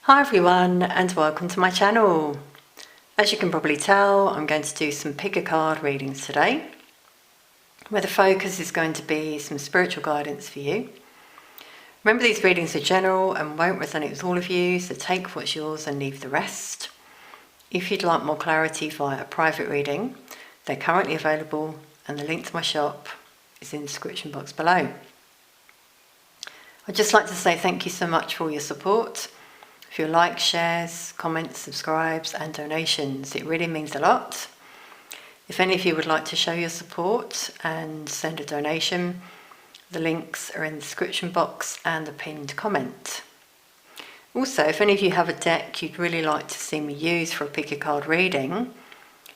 Hi everyone and welcome to my channel. As you can probably tell, I'm going to do some pick a card readings today, where the focus is going to be some spiritual guidance for you. Remember, these readings are general and won't resonate with all of you, so take what's yours and leave the rest. If you'd like more clarity via a private reading, they're currently available and the link to my shop is in the description box below. I'd just like to say thank you so much for all your support. For your likes, shares, comments, subscribes and donations. It really means a lot. If any of you would like to show your support and send a donation, the links are in the description box and the pinned comment. Also, if any of you have a deck you'd really like to see me use for a pick a card reading,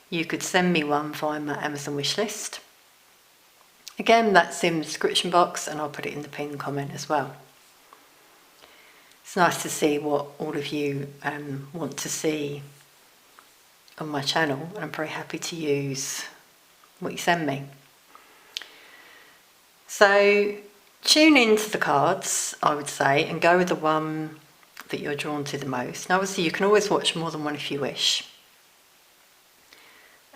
you could send me one via my Amazon wishlist. Again, that's in the description box and I'll put it in the pinned comment as well. It's nice to see what all of you want to see on my channel, and I'm very happy to use what you send me. So tune into the cards, I would say, and go with the one that you're drawn to the most. Now obviously you can always watch more than one if you wish.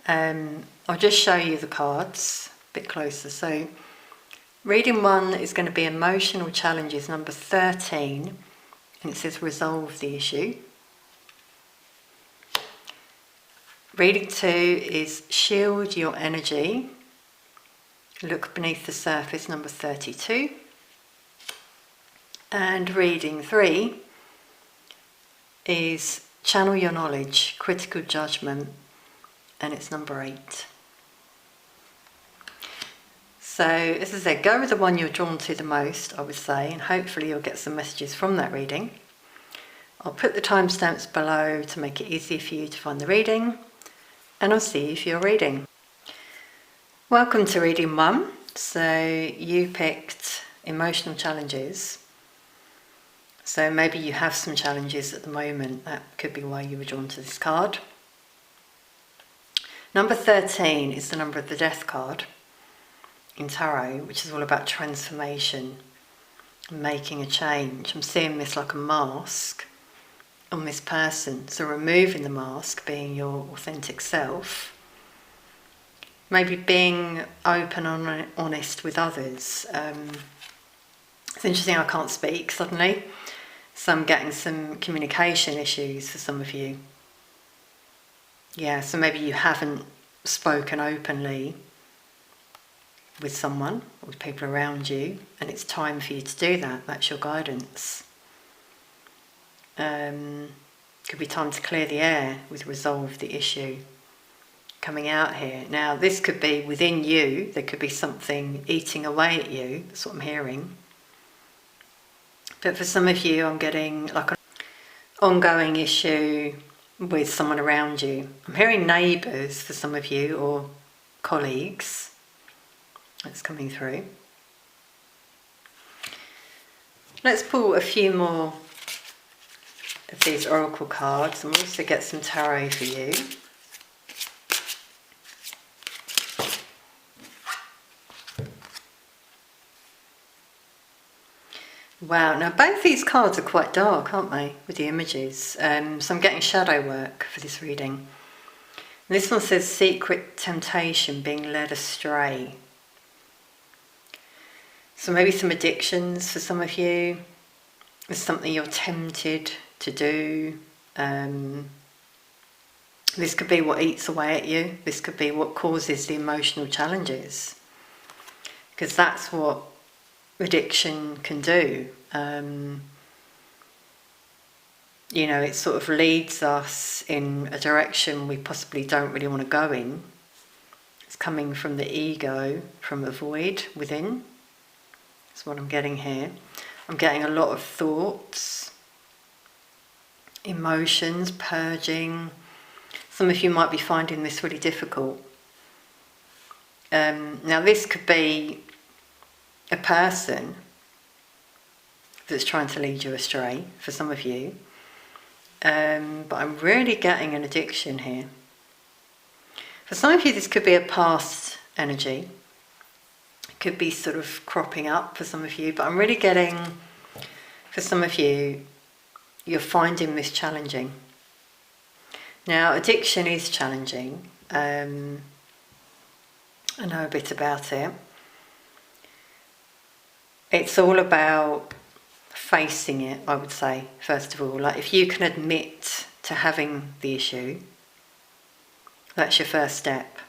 I'll just show you the cards a bit closer. So reading 1 is going to be emotional challenges, number 13. And it says resolve the issue. Reading 2 is shield your energy. Look beneath the surface, number 32. And reading 3 is channel your knowledge, critical judgment, and it's number 8. So, as I said, go with the one you're drawn to the most, I would say, and hopefully you'll get some messages from that reading. I'll put the timestamps below to make it easier for you to find the reading, and I'll see you for your reading. Welcome to reading 1. So, you picked emotional challenges. So maybe you have some challenges at the moment. That could be why you were drawn to this card. Number 13 is the number of the Death card in tarot, which is all about transformation and making a change. I'm seeing this like a mask on this person, so removing the mask, being your authentic self, maybe being open and honest with others. It's interesting, I can't speak suddenly, so I'm getting some communication issues for some of you. Yeah, so maybe you haven't spoken openly with someone or with people around you, and it's time for you to do that. That's your guidance. Could be time to clear the air with resolve the issue coming out here. Now this could be within you, there could be something eating away at you, that's what I'm hearing. But for some of you I'm getting like an ongoing issue with someone around you. I'm hearing neighbours for some of you, or colleagues. That's coming through. Let's pull a few more of these oracle cards, and we'll also get some tarot for you. Wow, now both these cards are quite dark, aren't they, with the images? So I'm getting shadow work for this reading. And this one says secret temptation, being led astray. So maybe some addictions for some of you. There's something you're tempted to do. This could be what eats away at you. This could be what causes the emotional challenges. Because that's what addiction can do. You know, it sort of leads us in a direction we possibly don't really want to go in. It's coming from the ego, from a void within. That's what I'm getting here. I'm getting a lot of thoughts, emotions, purging. Some of you might be finding this really difficult. Now this could be a person that's trying to lead you astray for some of you. But I'm really getting an addiction here. For some of you this could be a past energy. Could be sort of cropping up for some of you, but I'm really getting, for some of you, you're finding this challenging. Now, addiction is challenging. I know a bit about it. It's all about facing it, I would say, first of all. Like, if you can admit to having the issue, that's your first step.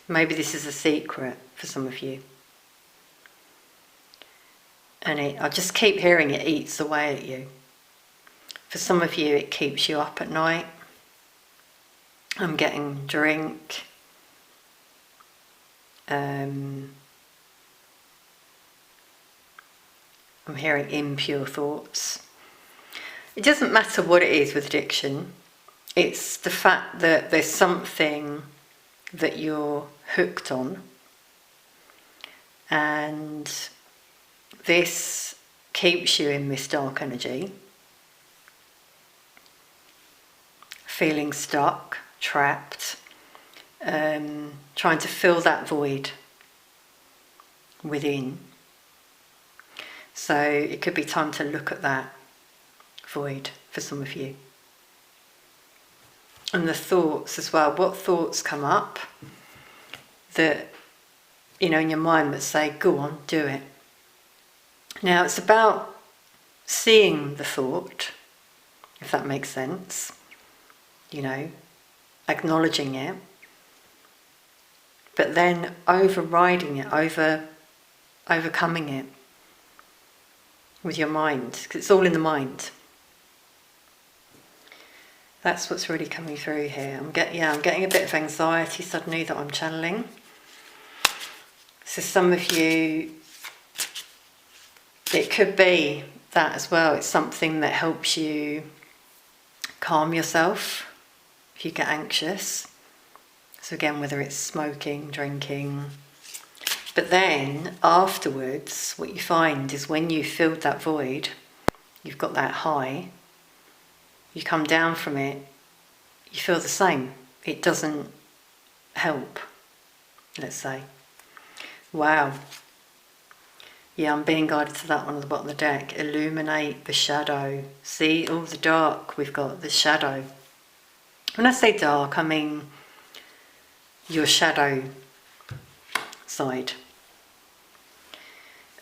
Maybe this is a secret for some of you. And I just keep hearing it eats away at you. For some of you, it keeps you up at night. I'm getting drink. I'm hearing impure thoughts. It doesn't matter what it is with addiction. It's the fact that there's something that you're hooked on, and this keeps you in this dark energy, feeling stuck, trapped, trying to fill that void within. So it could be time to look at that void for some of you. And the thoughts as well. What thoughts come up that, in your mind that say, go on, do it. Now, it's about seeing the thought, if that makes sense. Acknowledging it. But then overriding it, overcoming it with your mind. Because it's all in the mind. That's what's really coming through here. I'm getting a bit of anxiety suddenly that I'm channeling. So some of you, it could be that as well. It's something that helps you calm yourself if you get anxious. So again, whether it's smoking, drinking. But then afterwards, what you find is when you filled that void, you've got that high, you come down from it, you feel the same. It doesn't help, let's say. Wow. Yeah, I'm being guided to that one at the bottom of the deck. Illuminate the shadow. See, all the dark, we've got the shadow. When I say dark, I mean your shadow side.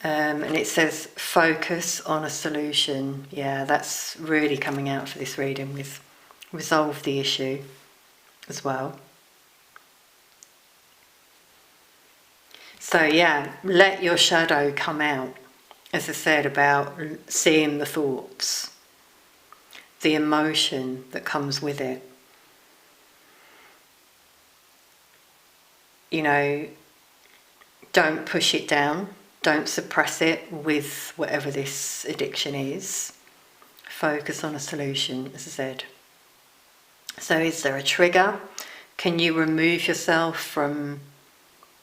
And it says focus on a solution. Yeah, that's really coming out for this reading with resolve the issue as well. So yeah, let your shadow come out, as I said, about seeing the thoughts, the emotion that comes with it. Don't push it down. Don't suppress it with whatever this addiction is. Focus on a solution, as I said. So is there a trigger? Can you remove yourself from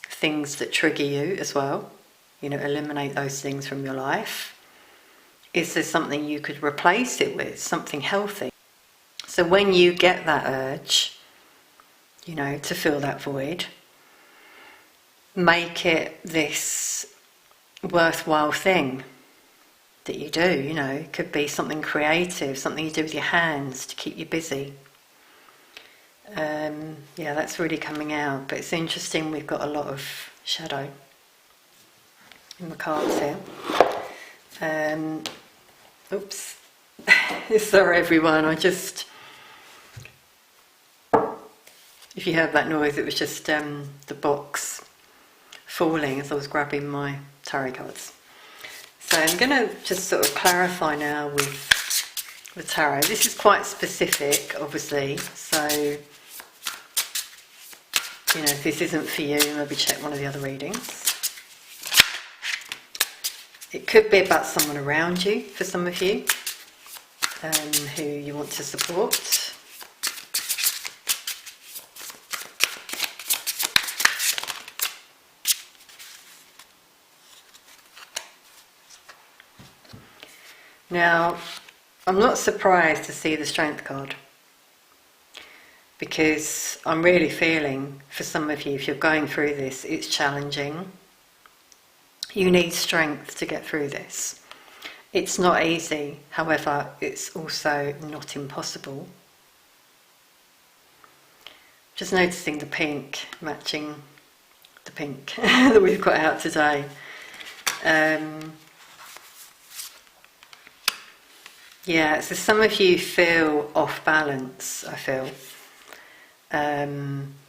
things that trigger you as well? Eliminate those things from your life. Is there something you could replace it with? Something healthy? So when you get that urge, to fill that void, make it this worthwhile thing that you do. It could be something creative, something you do with your hands to keep you busy. That's really coming out. But it's interesting, we've got a lot of shadow in the cards here. Oops. Sorry everyone, if you heard that noise, it was just the box falling as I was grabbing my tarot cards. So I'm going to just sort of clarify now with the tarot. This is quite specific, obviously, so if this isn't for you, maybe check one of the other readings. It could be about someone around you, for some of you, who you want to support. Now, I'm not surprised to see the Strength card, because I'm really feeling, for some of you, if you're going through this, it's challenging. You need strength to get through this. It's not easy, however, it's also not impossible. Just noticing the pink matching the pink that we've got out today. Yeah, so some of you feel off balance, I feel,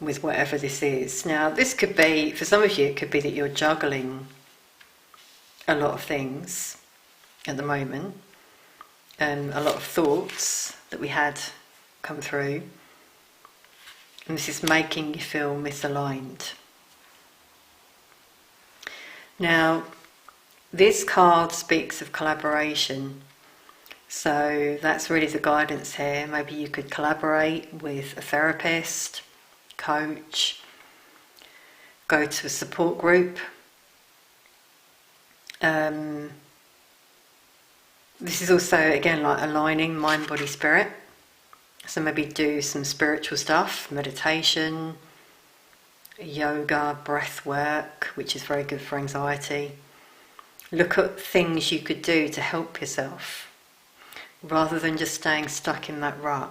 with whatever this is. Now, this could be, for some of you, it could be that you're juggling a lot of things at the moment, a lot of thoughts that we had come through, and this is making you feel misaligned. Now, this card speaks of collaboration, so that's really the guidance here. Maybe you could collaborate with a therapist, coach, go to a support group. This is also, again, like aligning mind, body, spirit. So maybe do some spiritual stuff, meditation, yoga, breath work, which is very good for anxiety. Look at things you could do to help yourself, rather than just staying stuck in that rut.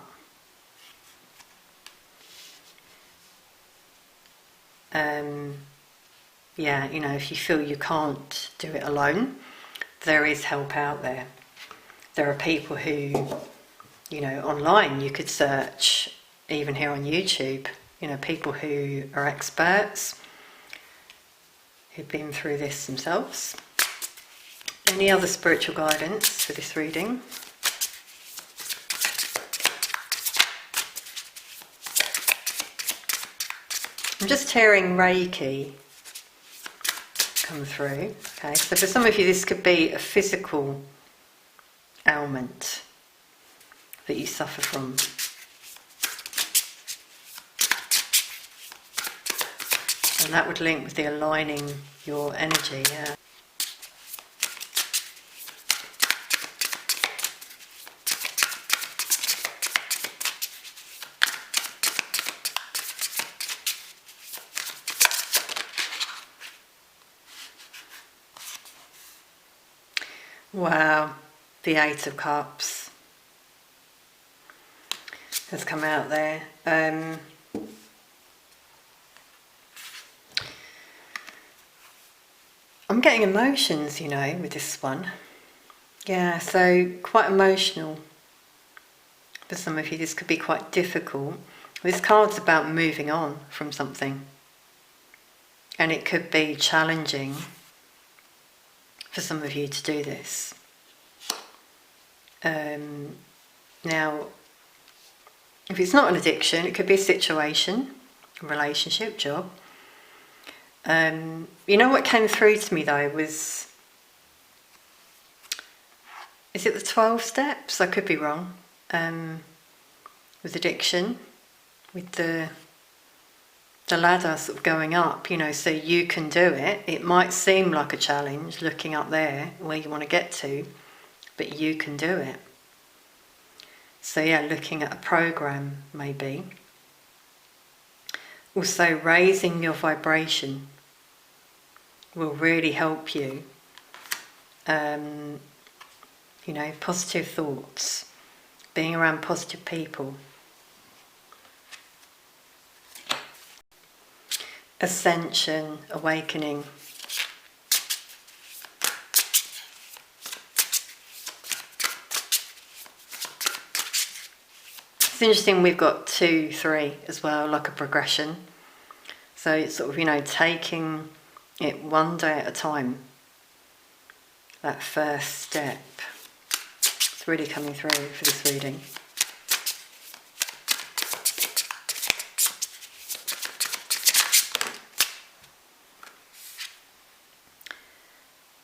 Yeah, you know, if you feel you can't do it alone, there is help out there. There are people who, you know, online you could search, even here on YouTube, you know, people who are experts, who've been through this themselves. Any other spiritual guidance for this reading? I'm just hearing Reiki come through. Okay, so for some of you this could be a physical ailment that you suffer from. And that would link with the aligning your energy, yeah. Wow, the Eight of Cups has come out there. I'm getting emotions, you know, with this one. Yeah, so quite emotional. For some of you, this could be quite difficult. This card's about moving on from something. And it could be challenging for some of you to do this. Now, if it's not an addiction, it could be a situation, a relationship, job. You know what came through to me though was, is it the 12 steps? I could be wrong. With addiction, with the ladder sort of going up, you know, so you can do it. It might seem like a challenge looking up there where you want to get to, but you can do it. So yeah, looking at a program maybe. Also raising your vibration will really help you. You know, positive thoughts, being around positive people. Ascension, awakening. It's interesting, we've got 2, 3 as well, like a progression. So it's sort of, you know, taking it one day at a time. That first step. It's really coming through for this reading.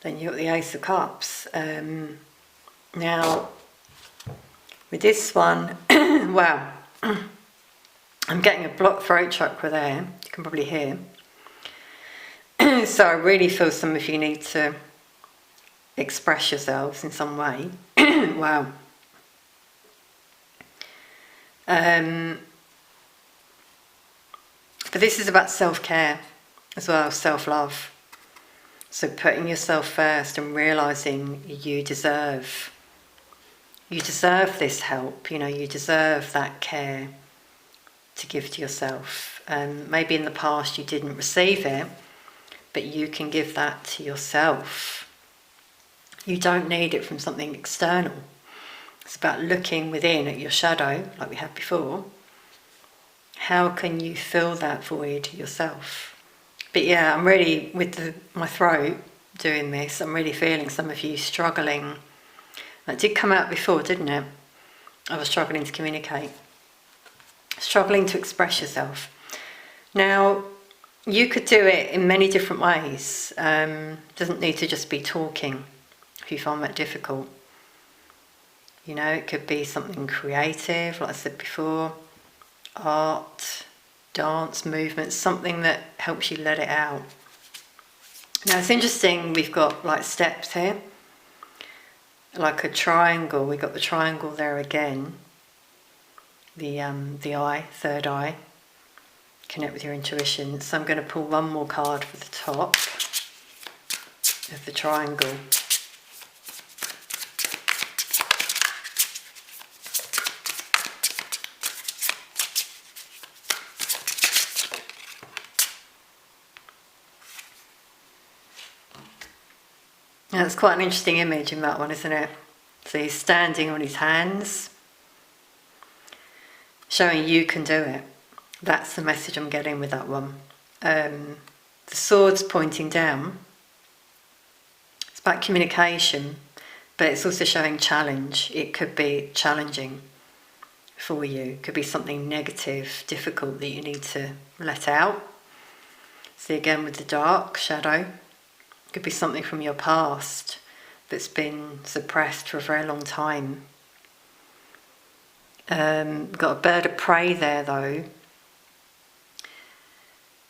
Then you've got the Ace of Cups. Now, with this one, wow, I'm getting a blocked throat chakra there, you can probably hear. So I really feel some of you need to express yourselves in some way. Wow. But this is about self-care as well, self-love. So putting yourself first and realising you deserve this help, you deserve that care to give to yourself. Maybe in the past you didn't receive it, but you can give that to yourself. You don't need it from something external. It's about looking within at your shadow, like we had before. How can you fill that void yourself? But yeah, I'm really, with my throat doing this, I'm really feeling some of you struggling. That did come out before, didn't it? I was struggling to communicate. Struggling to express yourself. Now, you could do it in many different ways. Doesn't need to just be talking if you find that difficult. It could be something creative, like I said before, art, dance, movement, something that helps you let it out. Now it's interesting, we've got like steps here, like a triangle. We've got the triangle there again, the eye, third eye, connect with your intuition. So I'm going to pull one more card for the top of the triangle. Now it's quite an interesting image in that one, isn't it? So he's standing on his hands, showing you can do it. That's the message I'm getting with that one. The sword's pointing down. It's about communication, but it's also showing challenge. It could be challenging for you. It could be something negative, difficult that you need to let out. See again with the dark shadow. It could be something from your past that's been suppressed for a very long time. Got a bird of prey there though,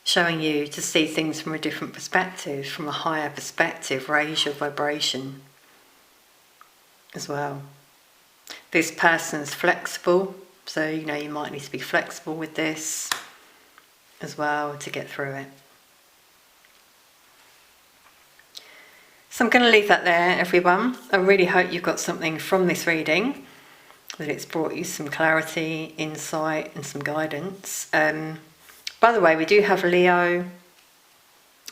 showing you to see things from a different perspective, from a higher perspective, raise your vibration as well. This person's flexible, so you might need to be flexible with this as well to get through it. So I'm going to leave that there, everyone. I really hope you've got something from this reading, that it's brought you some clarity, insight and some guidance. By the way, we do have Leo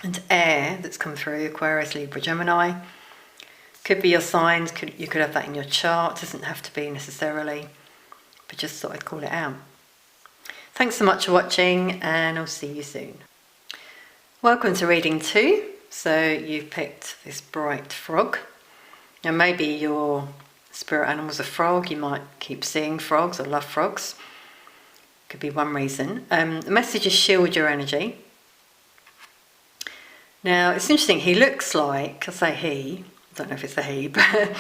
and Air that's come through, Aquarius, Libra, Gemini. Could be your signs, you could have that in your chart, doesn't have to be necessarily, but just thought I'd call it out. Thanks so much for watching, and I'll see you soon. Welcome to reading 2. So you've picked this bright frog. Now maybe your spirit animal's a frog, you might keep seeing frogs or love frogs. Could be one reason. The message is shield your energy. Now it's interesting, he looks like, I say he, I don't know if it's a he, but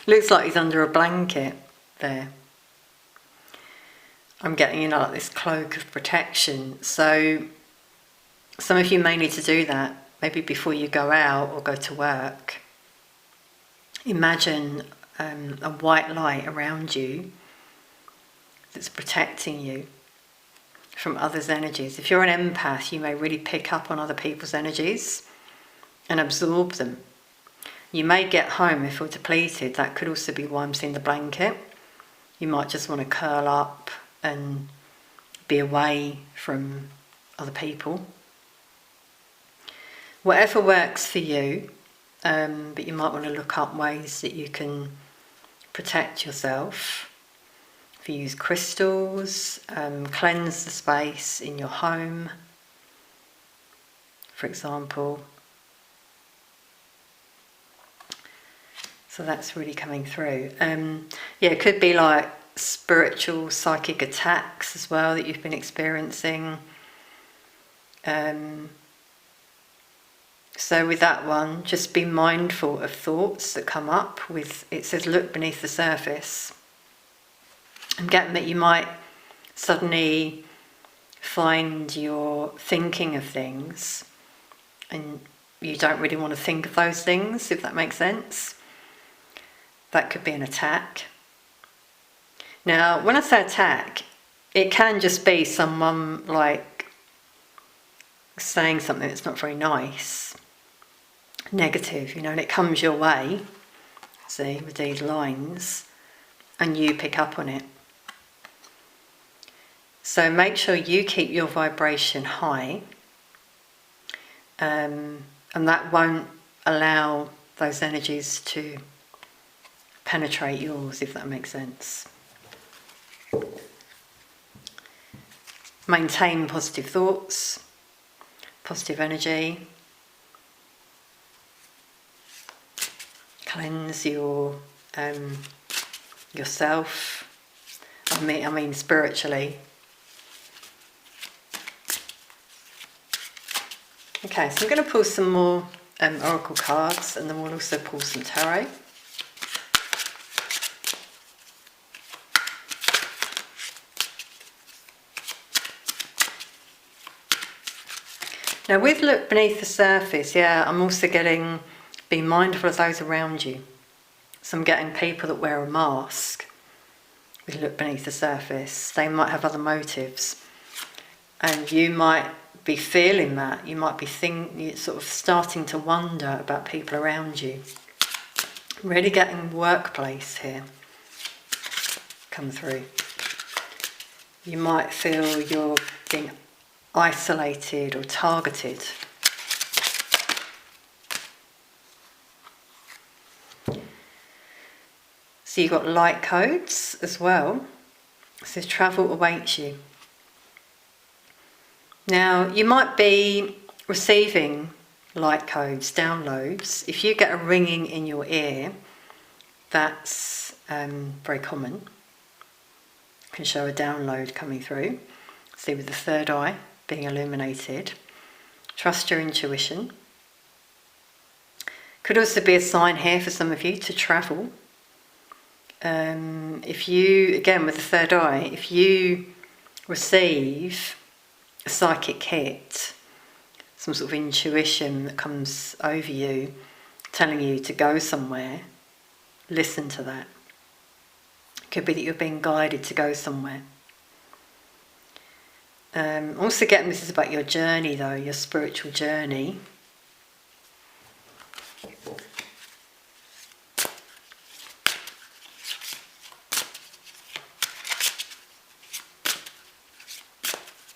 looks like he's under a blanket there. I'm getting, like this cloak of protection. So some of you may need to do that. Maybe before you go out or go to work, imagine a white light around you that's protecting you from others' energies. If you're an empath, you may really pick up on other people's energies and absorb them. You may get home if you're depleted. That could also be why I'm seeing the blanket. You might just want to curl up and be away from other people. Whatever works for you, but you might want to look up ways that you can protect yourself. If you use crystals, cleanse the space in your home, for example. So that's really coming through. Yeah, it could be like spiritual, psychic attacks as well that you've been experiencing. So with that one, just be mindful of thoughts that come up with, it says look beneath the surface. I'm getting that you might suddenly find you're thinking of things and you don't really want to think of those things, if that makes sense. That could be an attack. Now, when I say attack, it can just be someone like saying something that's not very nice. negative, and it comes your way, see, with these lines, and you pick up on it. So make sure you keep your vibration high, and that won't allow those energies to penetrate yours, if that makes sense. Maintain positive thoughts, positive energy. Cleanse yourself. I mean spiritually. Okay, so I'm going to pull some more oracle cards, and then we'll also pull some tarot. Now with look beneath the surface, I'm also getting, be mindful of those around you. So I'm getting people that wear a mask with look beneath the surface. They might have other motives. And you might be feeling that. You might be sort of starting to wonder about people around you. Really getting workplace here come through. You might feel you're being isolated or targeted. So you've got light codes as well. So travel awaits you. Now you might be receiving light codes, downloads. If you get a ringing in your ear, that's very common. Can show a download coming through. See, with the third eye being illuminated. Trust your intuition. Could also be a sign here for some of you to travel. If you, again with the third eye, if you receive a psychic hit, some sort of intuition that comes over you, telling you to go somewhere, listen to that. It could be that you're being guided to go somewhere. Also getting this is about your journey though, your spiritual journey.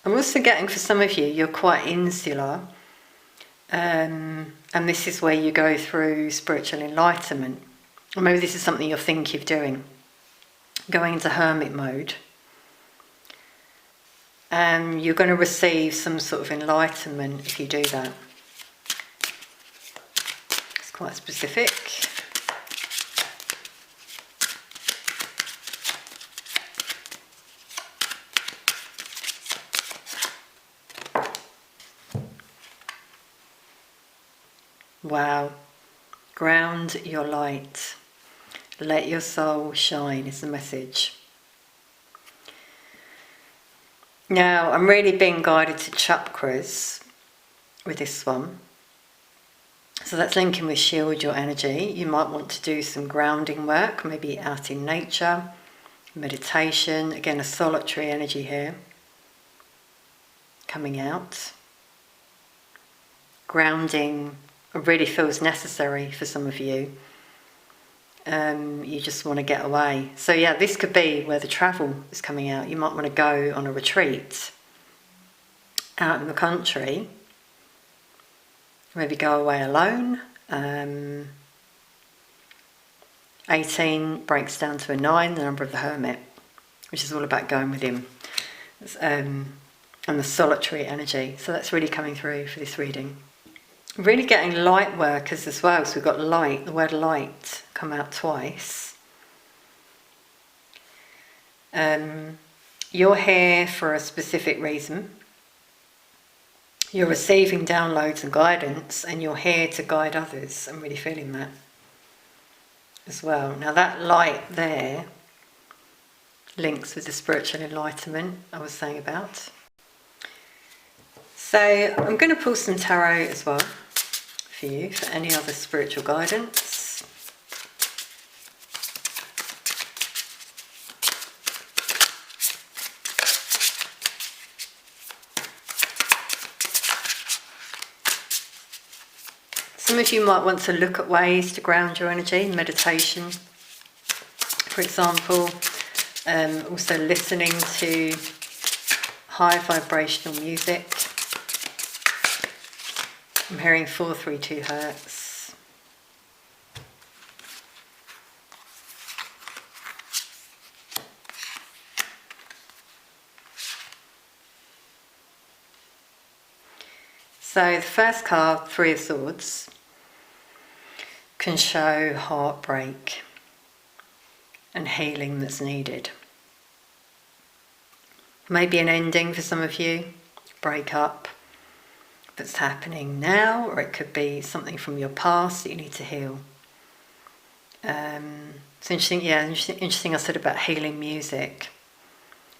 I'm also getting for some of you, you're quite insular, and this is where you go through spiritual enlightenment. Or maybe this is something you're thinking of doing, going into hermit mode. And you're going to receive some sort of enlightenment if you do that. It's quite specific. Wow. Ground your light. Let your soul shine is the message. Now, I'm really being guided to chakras with this one. So that's linking with shield your energy. You might want to do some grounding work, maybe out in nature, meditation. Again, a solitary energy here coming out. Grounding really feels necessary for some of you. You just want to get away. So yeah, this could be where the travel is coming out. You might want to go on a retreat out in the country. Maybe go away alone. 18 breaks down to a 9, the number of the hermit, which is all about going with him. And the solitary energy. So that's really coming through for this reading. Really getting light workers as well. So we've got light, the word light come out twice. You're here for a specific reason. You're receiving downloads and guidance, and you're here to guide others. I'm really feeling that as well. Now that light there links with the spiritual enlightenment I was saying about. So I'm going to pull some tarot as well for you for any other spiritual guidance. So Some of you might want to look at ways to ground your energy, meditation, for example. Also listening to high vibrational music. I'm hearing 432 hertz. So the first card, Three of Swords, can show heartbreak and healing that's needed. Maybe an ending for some of you, breakup that's happening now, or it could be something from your past that you need to heal. It's interesting, interesting I said about healing music.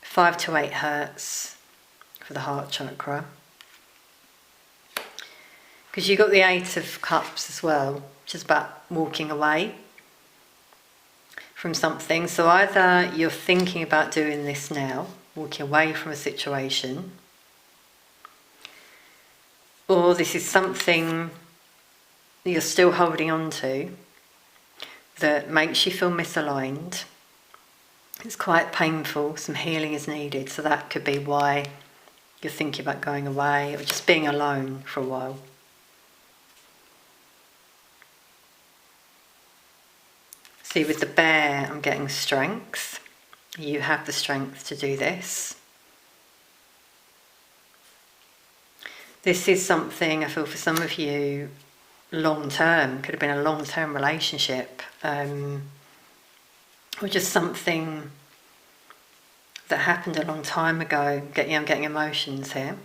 5 to 8 hertz for the heart chakra. Because you've got the 8 of Cups as well, which is about walking away from something. So either you're thinking about doing this now, walking away from a situation, or this is something that you're still holding on to that makes you feel misaligned. It's quite painful, some healing is needed, so that could be why you're thinking about going away or just being alone for a while. See, with the bear, I'm getting strength. You have the strength to do this. This is something I feel for some of you long term, could have been a long term relationship, or just something that happened a long time ago. I'm getting emotions here.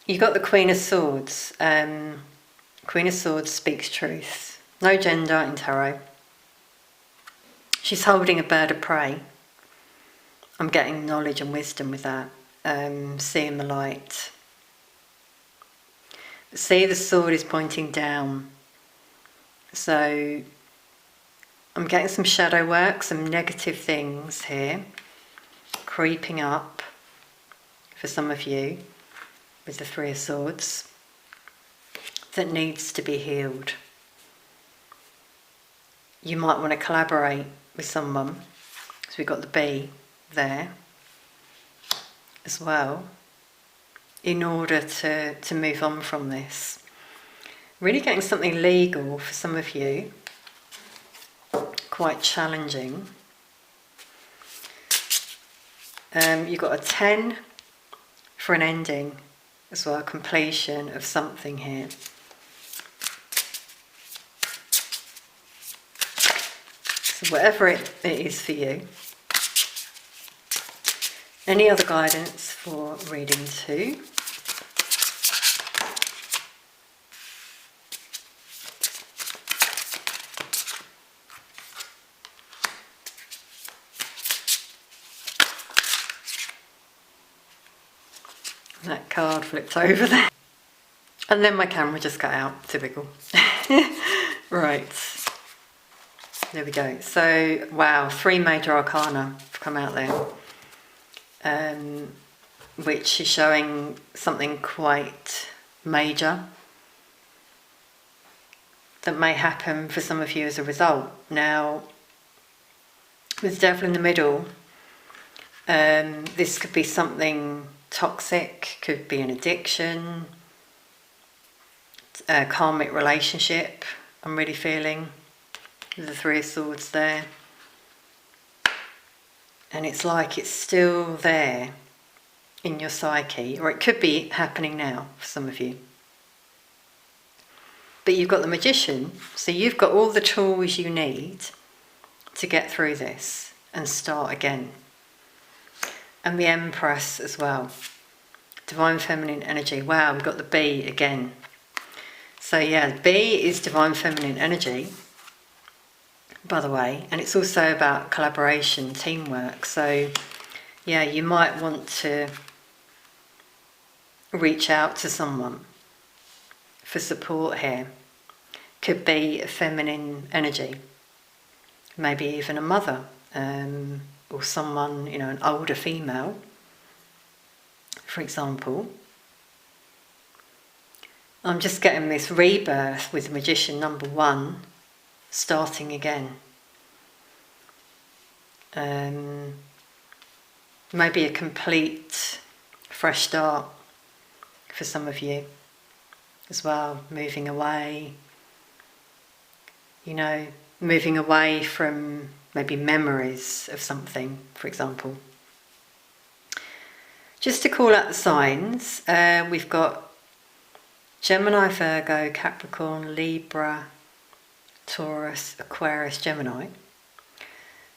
You got the Queen of Swords. Queen of Swords speaks truth. No gender in tarot. She's holding a bird of prey. I'm getting knowledge and wisdom with that. Seeing the light. See, the sword is pointing down. So I'm getting some shadow work, some negative things here creeping up for some of you with the Three of Swords that needs to be healed. You might want to collaborate with someone. So we've got the bee there as well, in order to move on from this. Really getting something legal for some of you, quite challenging. You've got a 10 for an ending as well, completion of something here. So whatever it is for you. Any other guidance for reading 2? That card flipped over there. And then my camera just cut out. Typical. Right. There we go. So, wow, 3 major arcana have come out there. Which is showing something quite major that may happen for some of you as a result. Now, with Devil in the middle, this could be something toxic, could be an addiction, a karmic relationship, I'm really feeling, with the Three of Swords there. And it's like it's still there in your psyche, or it could be happening now for some of you. But you've got the Magician, so you've got all the tools you need to get through this and start again. And the Empress as well. Divine Feminine energy. Wow, we've got the bee again. So yeah, the bee is Divine Feminine energy, by the way, and it's also about collaboration, teamwork. So yeah, you might want to reach out to someone for support here. Could be a feminine energy, maybe even a mother, or someone, an older female, for example. I'm just getting this rebirth with Magician number 1, starting again. Maybe a complete fresh start for some of you as well, moving away, moving away from maybe memories of something, for example. Just to call out the signs, we've got Gemini, Virgo, Capricorn, Libra, Taurus, Aquarius, Gemini.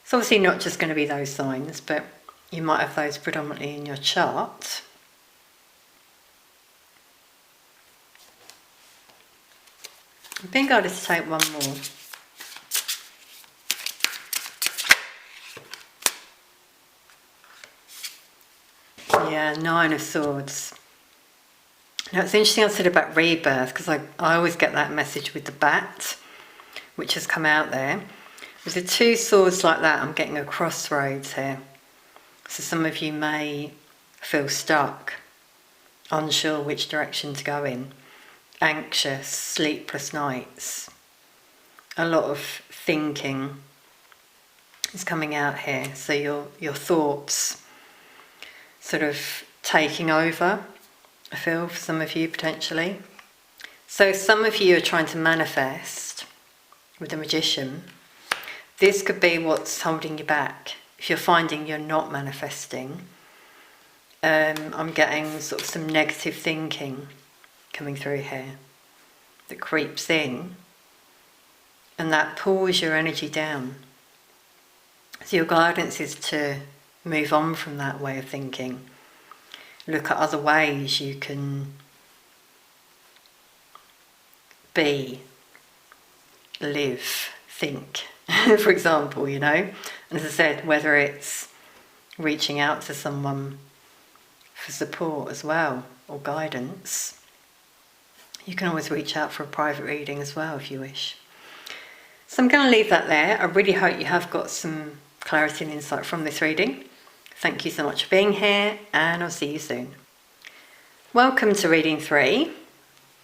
It's obviously not just going to be those signs, but you might have those predominantly in your chart. I'm being guided to take one more. Yeah, 9 of Swords. Now it's interesting I said about rebirth, because I always get that message with the bat, which has come out there. With the 2 swords like that, I'm getting a crossroads here. So some of you may feel stuck, unsure which direction to go in, anxious, sleepless nights. A lot of thinking is coming out here. So your thoughts sort of taking over, I feel, for some of you potentially. So some of you are trying to manifest with the Magician. This could be what's holding you back. If you're finding you're not manifesting, I'm getting sort of some negative thinking coming through here that creeps in, and that pulls your energy down. So your guidance is to move on from that way of thinking. Look at other ways you can be, live, think, for example, And as I said, whether it's reaching out to someone for support as well, or guidance. You can always reach out for a private reading as well if you wish. So I'm going to leave that there. I really hope you have got some clarity and insight from this reading. Thank you so much for being here, and I'll see you soon. Welcome to reading 3.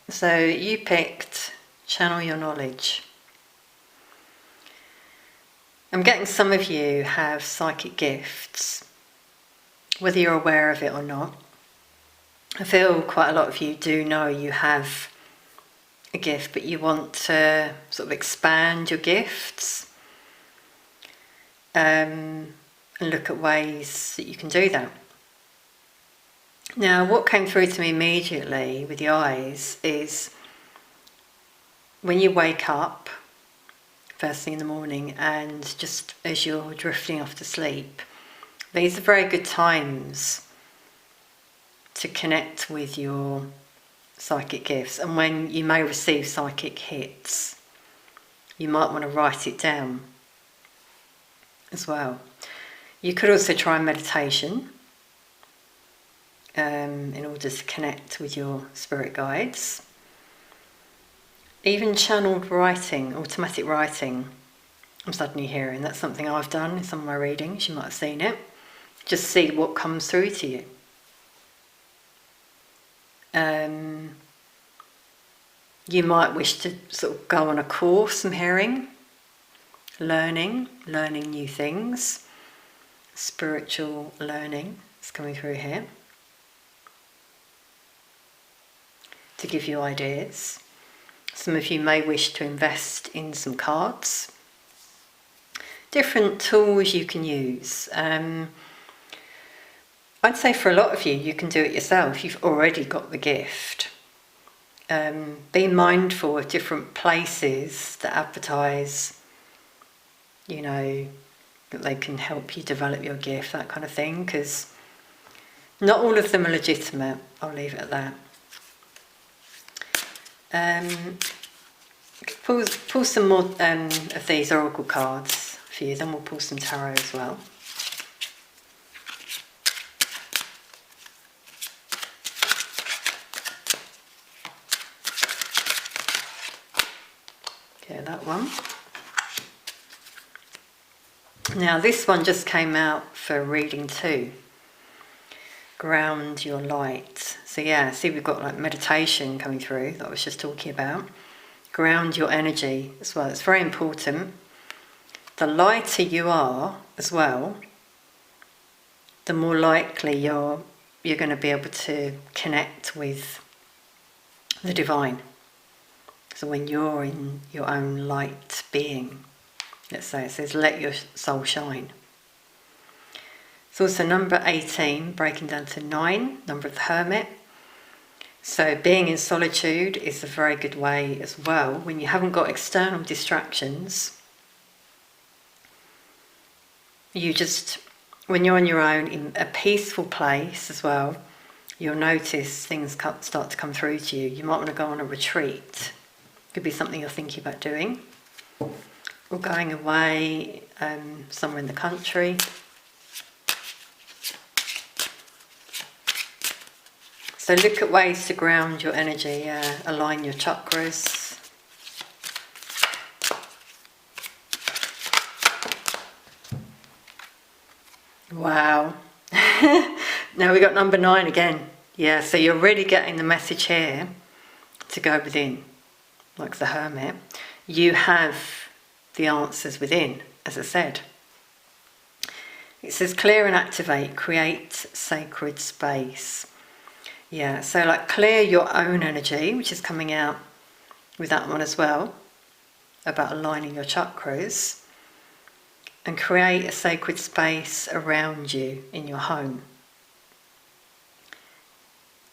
So you picked Channel Your Knowledge. I'm getting some of you have psychic gifts, whether you're aware of it or not. I feel quite a lot of you do know you have a gift, but you want to sort of expand your gifts and look at ways that you can do that. Now, what came through to me immediately with the eyes is when you wake up first thing in the morning and just as you're drifting off to sleep, these are very good times to connect with your psychic gifts. And when you may receive psychic hits, you might want to write it down as well. You could also try meditation in order to connect with your spirit guides. Even channeled writing, automatic writing, I'm suddenly hearing. That's something I've done in some of my readings. You might have seen it. Just see what comes through to you. You might wish to sort of go on a course, I'm hearing. Learning new things. Spiritual learning is coming through here to give you ideas. Some of you may wish to invest in some cards. Different tools you can use. I'd say for a lot of you, you can do it yourself. You've already got the gift. Be mindful of different places that advertise, that they can help you develop your gift, that kind of thing, because not all of them are legitimate. I'll leave it at that. Pull some more of these oracle cards for you, then we'll pull some tarot as well. Okay, that one. Now this one just came out for reading 2. Ground your light. So yeah, see, we've got like meditation coming through that I was just talking about. Ground your energy as well. It's very important. The lighter you are as well, the more likely you're going to be able to connect with the divine. So when you're in your own light being, let's say it says, let your soul shine. It's also number 18, breaking down to 9, number of the hermit. So being in solitude is a very good way as well. When you haven't got external distractions, you just, when you're on your own in a peaceful place as well, you'll notice things start to come through to you. You might want to go on a retreat. Could be something you're thinking about doing. Or going away somewhere in the country. So look at ways to ground your energy, align your chakras. Wow. Now we got number 9 again. Yeah, so you're really getting the message here to go within, like the hermit. You have the answers within, as I said. It says clear and activate, create sacred space. Yeah, so like clear your own energy, which is coming out with that one as well, about aligning your chakras, and create a sacred space around you in your home.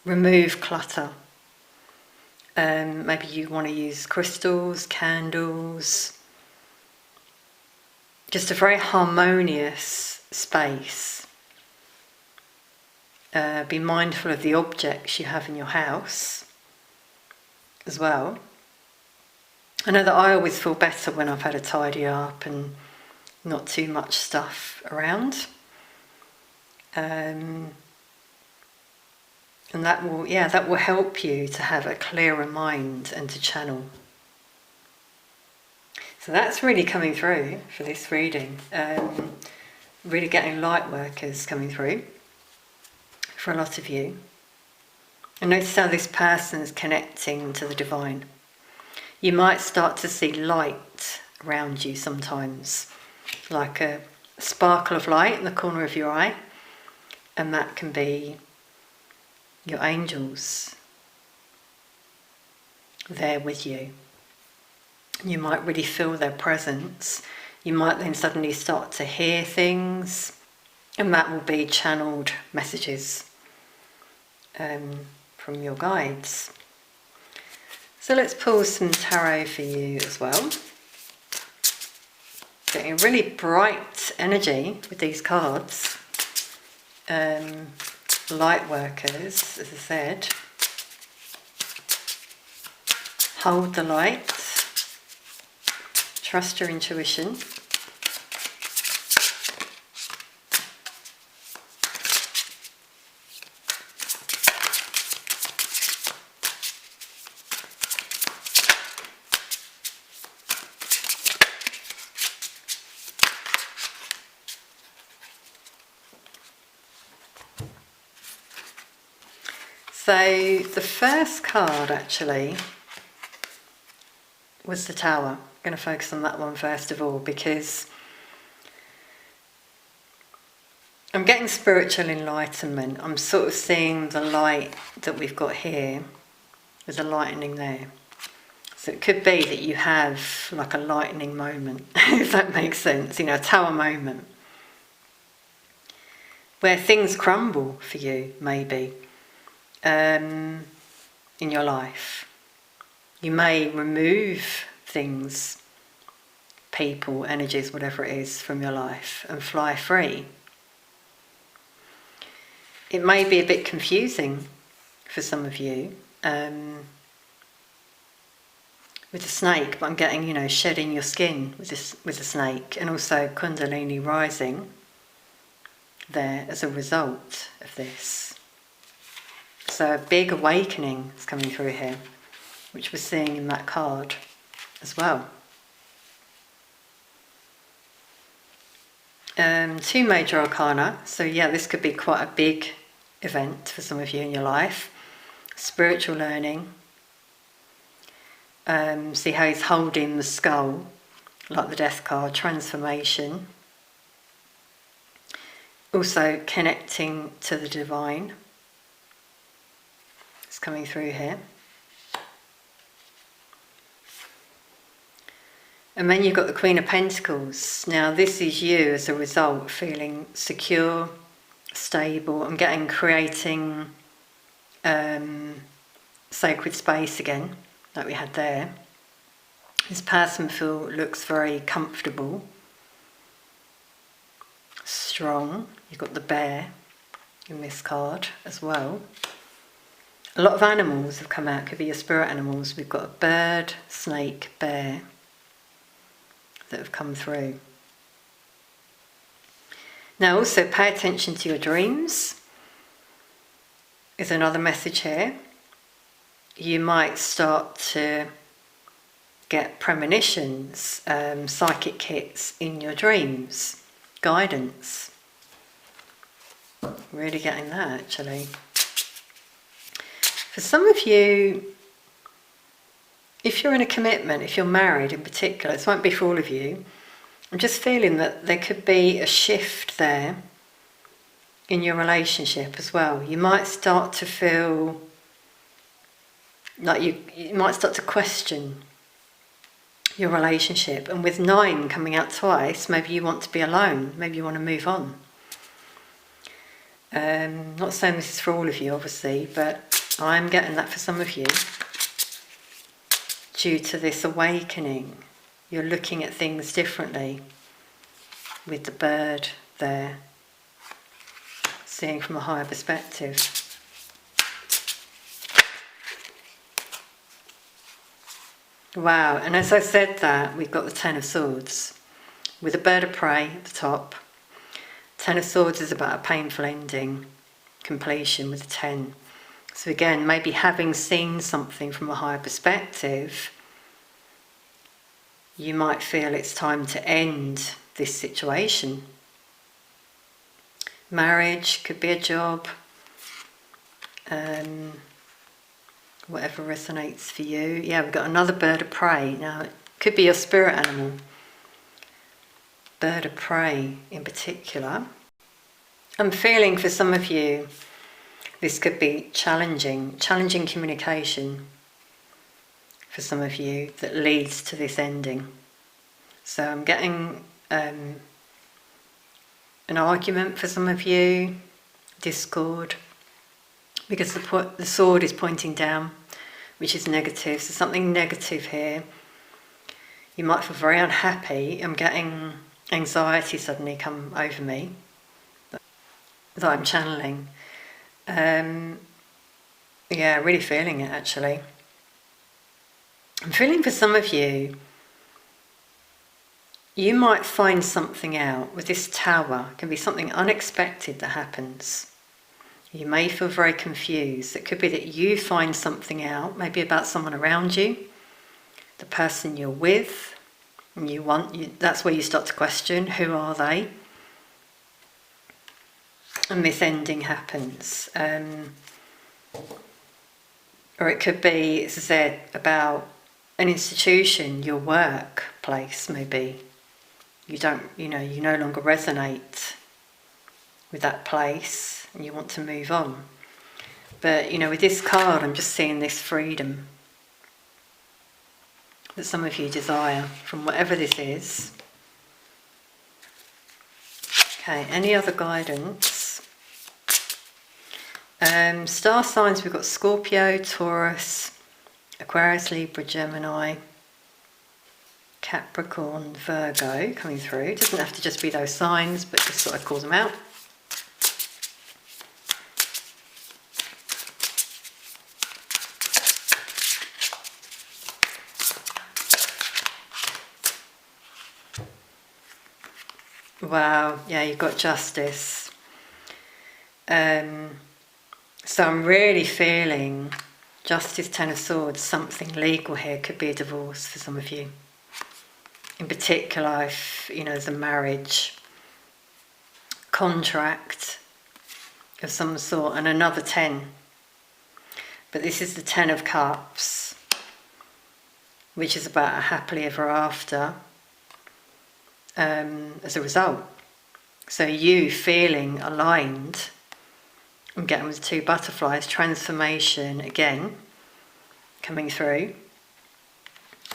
Remove clutter. Maybe you want to use crystals, candles, just a very harmonious space. Be mindful of the objects you have in your house as well. I know that I always feel better when I've had a tidy up and not too much stuff around. And that will help you to have a clearer mind and to channel. So that's really coming through for this reading. Really getting light workers coming through for a lot of you. And notice how this person is connecting to the divine. You might start to see light around you sometimes, like a sparkle of light in the corner of your eye, and that can be your angels there with you. You might really feel their presence. You might then suddenly start to hear things, and that will be channeled messages from your guides. So let's pull some tarot for you as well. Getting a really bright energy with these cards. Light workers, as I said. Hold the light. Trust your intuition. So the first card actually was the Tower. I'm going to focus on that one first of all because I'm getting spiritual enlightenment. I'm sort of seeing the light that we've got here. There's a lightning there. So it could be that you have like a lightning moment, if that makes sense, a Tower moment. Where things crumble for you, maybe. In your life. You may remove things, people, energies, whatever it is from your life and fly free. It may be a bit confusing for some of you with the snake, but I'm getting, shedding your skin with the snake, and also Kundalini rising there as a result of this. So a big awakening is coming through here, which we're seeing in that card as well. 2 major arcana. So yeah, this could be quite a big event for some of you in your life. spiritual learning. See how he's holding the skull, like the death card, transformation. Also connecting to the divine. It's coming through here. And then you've got the Queen of Pentacles. Now this is you as a result, feeling secure, stable. I'm creating sacred space again, like we had there. This person looks very comfortable, strong. You've got the bear in this card as well. A lot of animals have come out, could be your spirit animals. We've got a bird, snake, bear that have come through. Now also pay attention to your dreams is another message here. You might start to get premonitions, psychic hits in your dreams, guidance. Really getting that actually. For some of you, if you're in a commitment, if you're married in particular, this won't be for all of you, I'm just feeling that there could be a shift there in your relationship as well. You might start to feel like you might start to question your relationship. And with 9 coming out twice, maybe you want to be alone, maybe you want to move on. Not saying this is for all of you, obviously, but I'm getting that for some of you. Due to this awakening, you're looking at things differently with the bird there, seeing from a higher perspective. Wow, and as I said that, we've got the 10 of Swords with a bird of prey at the top. 10 of Swords is about a painful ending, completion with the 10. So again, maybe having seen something from a higher perspective, you might feel it's time to end this situation. Marriage, could be a job, whatever resonates for you. Yeah, we've got another bird of prey. Now, it could be your spirit animal. Bird of prey in particular. I'm feeling for some of you, this could be challenging communication for some of you that leads to this ending. So I'm getting an argument for some of you, discord, because the sword is pointing down, which is negative. So something negative here. You might feel very unhappy. I'm getting anxiety suddenly come over me that I'm channeling. Yeah, really feeling it actually. I'm feeling for some of you, you might find something out with this tower. It can be something unexpected that happens. You may feel very confused. It could be that you find something out, maybe about someone around you, the person you're with, and that's where you start to question, who are they? And this ending happens. Or it could be, as I said, about an institution, your workplace maybe. You no longer resonate with that place and you want to move on. But, with this card, I'm just seeing this freedom that some of you desire from whatever this is. Okay, any other guidance? Star signs, we've got Scorpio, Taurus, Aquarius, Libra, Gemini, Capricorn, Virgo coming through. It doesn't have to just be those signs, but just thought I'd call them out. Wow, yeah, you've got Justice. So I'm really feeling Justice, 10 of Swords, something legal here. Could be a divorce for some of you. In particular, if, there's a marriage contract of some sort, and another 10. But this is the Ten of Cups, which is about a happily ever after as a result. So you feeling aligned. I'm getting with 2 butterflies, transformation again, coming through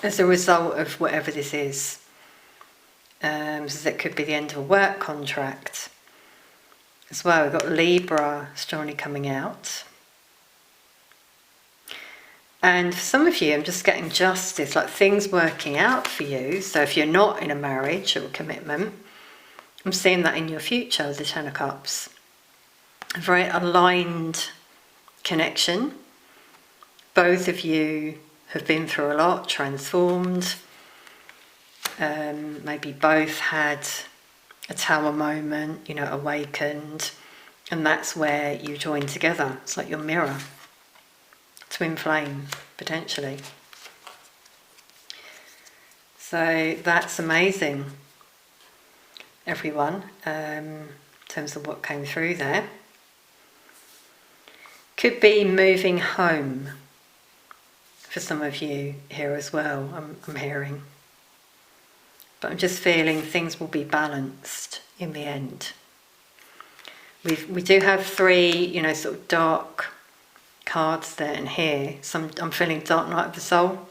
as a result of whatever this is. So that could be the end of a work contract as well. We've got Libra strongly coming out. And for some of you, I'm just getting justice, like things working out for you. So if you're not in a marriage or a commitment, I'm seeing that in your future with the Ten of Cups. A very aligned connection. Both of you have been through a lot, transformed. Maybe both had a tower moment, awakened. And that's where you join together. It's like your mirror. Twin flame, potentially. So that's amazing, everyone, in terms of what came through there. Could be moving home for some of you here as well, I'm hearing. But I'm just feeling things will be balanced in the end. We do have 3, sort of dark cards there and here. I'm feeling dark night of the soul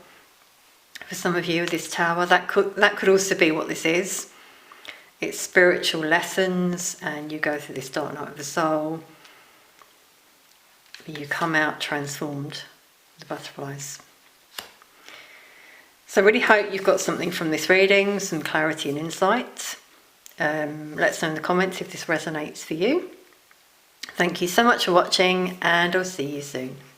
for some of you with this tower. That could also be what this is. It's spiritual lessons, and you go through this dark night of the soul. You come out transformed, the butterflies. So I really hope you've got something from this reading, some clarity and insight. Let us know in the comments if this resonates for you. Thank you so much for watching, and I'll see you soon.